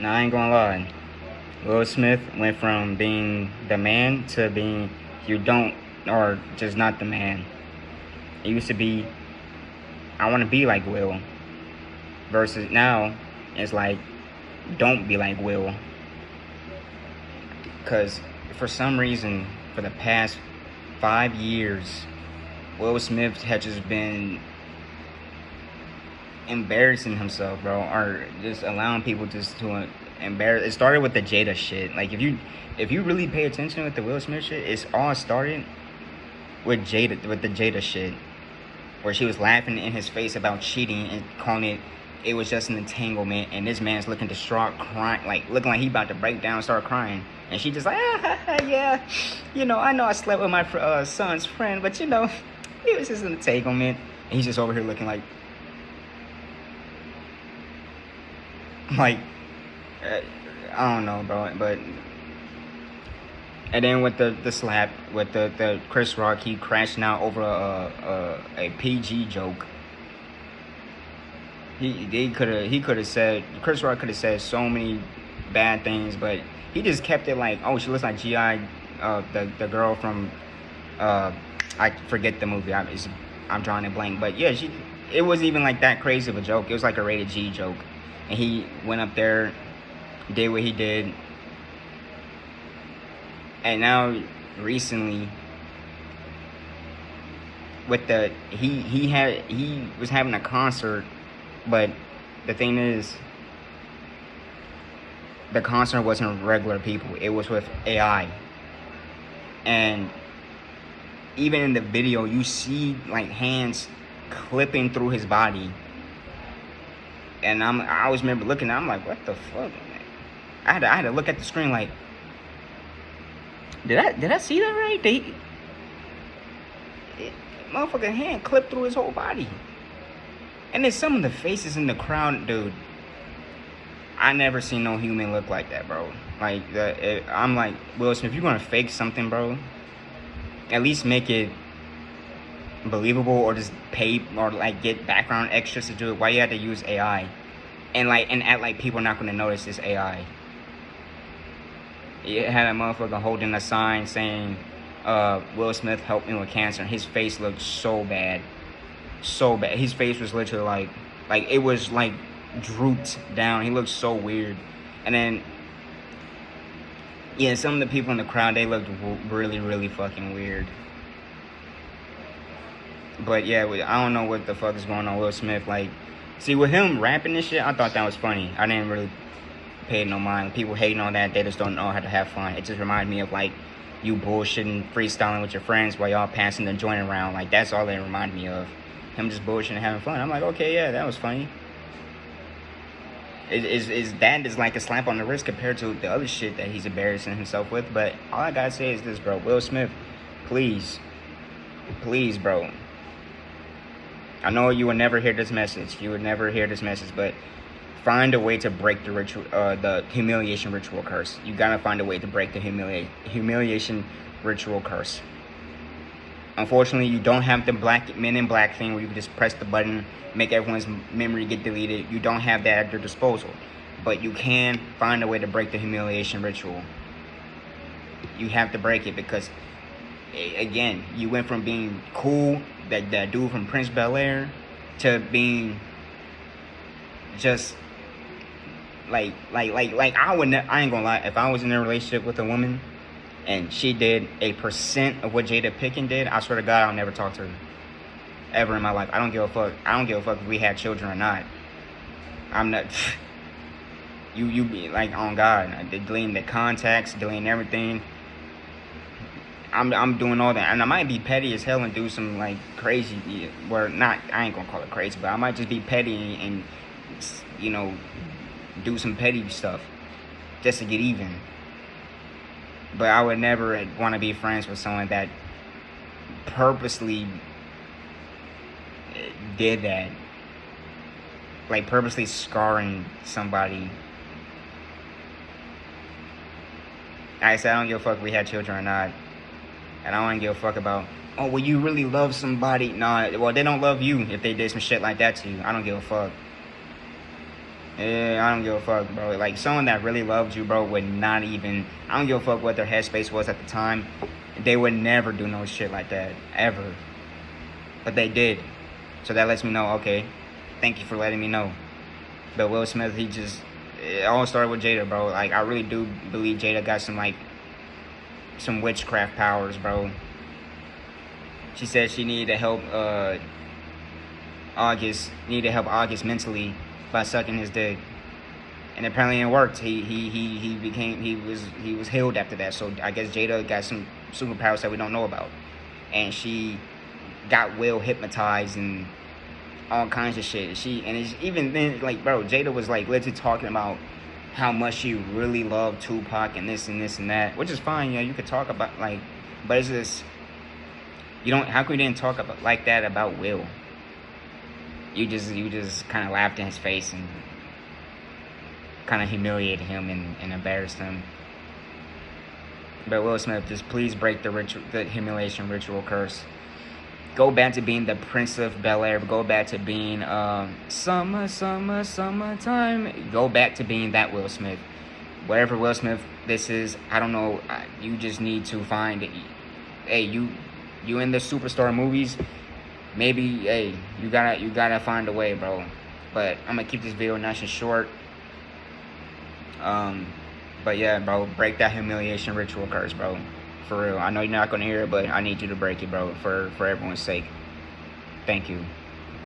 Now I ain't gonna lie. Will Smith went from being the man to being you don't or just not the man. It used to be I want to be like Will versus now it's like don't be like Will. Because for some reason, for the past 5 years, Will Smith has just been embarrassing himself, bro, or just allowing people just to embarrass. It started with the Jada shit. Like if you really pay attention with the Will Smith shit, it's all started with the Jada shit, where she was laughing in his face about cheating and calling it was just an entanglement, and this man's looking distraught, crying, like looking like he about to break down, start crying, and she just like, yeah, I know I slept with my son's friend, but it was just an entanglement, and he's just over here looking like, I don't know, bro, but. And then with the slap with the Chris Rock, he crashing out over a PG joke. He could have said, Chris Rock could have said so many bad things, but he just kept it like, oh, she looks like G.I. The girl from I forget the movie. I'm drawing a blank, but yeah, it wasn't even like that crazy of a joke. It was like a rated G joke, and he went up there, did what he did. And now, recently, with he was having a concert, but the thing is, the concert wasn't regular people. It was with AI, and even in the video, you see like hands clipping through his body, and I always remember looking. I'm like, what the fuck? I had to look at the screen like. Did I see that right? Motherfucking hand clipped through his whole body. And then some of the faces in the crowd, dude. I never seen no human look like that, bro. Like I'm like, Will Smith, if you're gonna fake something, bro, at least make it believable, or just pay or like get background extras to do it. Why you had to use AI and act like people are not gonna notice this AI? It had a motherfucker holding a sign saying, Will Smith helped me with cancer. And his face looked so bad. So bad. His face was literally like it was like drooped down. He looked so weird. And then, yeah, some of the people in the crowd, they looked really, really fucking weird. But yeah, I don't know what the fuck is going on with Will Smith. Like, see, with him rapping this shit, I thought that was funny. I didn't really pay no mind. People hating on that, they just don't know how to have fun. It just reminded me of like you bullshitting, freestyling with your friends while y'all passing the joint around. Like that's all it reminded me of. Him just bullshitting and having fun. I'm like, okay, yeah, that was funny. Is that is like a slap on the wrist compared to the other shit that he's embarrassing himself with. But all I gotta say is this, bro. Will Smith, please, bro. I know you would never hear this message. But find a way to break the ritual, the humiliation ritual curse. You gotta find a way to break the humiliation ritual curse. Unfortunately, you don't have the Men in Black thing where you can just press the button, make everyone's memory get deleted. You don't have that at your disposal, but you can find a way to break the humiliation ritual. You have to break it because, again, you went from being cool, that dude from Prince Bel-Air, to being just. Like I ain't gonna lie. If I was in a relationship with a woman and she did 1% of what Jada Pinkett did, I swear to God, I'll never talk to her ever in my life. I don't give a fuck. I don't give a fuck if we had children or not. I'm not. You be like, on God, deleting the contacts, deleting everything. I'm doing all that, and I might be petty as hell and do some like crazy. Well, not. I ain't gonna call it crazy, but I might just be petty and do some petty stuff just to get even. But I would never want to be friends with someone that purposely did that, like purposely scarring somebody. Like I said, I don't give a fuck if we had children or not, and I don't give a fuck about, oh, well, you really love somebody. Nah, well, they don't love you if they did some shit like that to you. I don't give a fuck. Yeah, I don't give a fuck, bro. Like, someone that really loved you, bro, would not even. I don't give a fuck what their headspace was at the time. They would never do no shit like that, ever. But they did. So that lets me know, okay, thank you for letting me know. But Will Smith, he just. It all started with Jada, bro. Like, I really do believe Jada got some, like, some witchcraft powers, bro. She said she needed to help, August mentally by sucking his dick, and apparently it worked. He was healed after that. So I guess Jada got some superpowers that we don't know about, and she got Will hypnotized and all kinds of shit. Even then, like, bro, Jada was like literally talking about how much she really loved Tupac and this and this and that, which is fine. You could talk about, like, but it's just, you don't. How come you didn't talk about like that about Will? You just kind of laughed in his face and kind of humiliated him and embarrassed him. But Will Smith, just please break the humiliation ritual curse. Go back to being the Prince of Bel-Air. Go back to being summertime. Go back to being that Will Smith. Whatever Will Smith this is, I don't know. You just need to find it. Hey, you in the superstar movies. Maybe, hey, you gotta find a way, bro. But I'm gonna keep this video nice and short. But yeah, bro, break that humiliation ritual curse, bro. For real. I know you're not gonna hear it, but I need you to break it, bro, for everyone's sake. Thank you.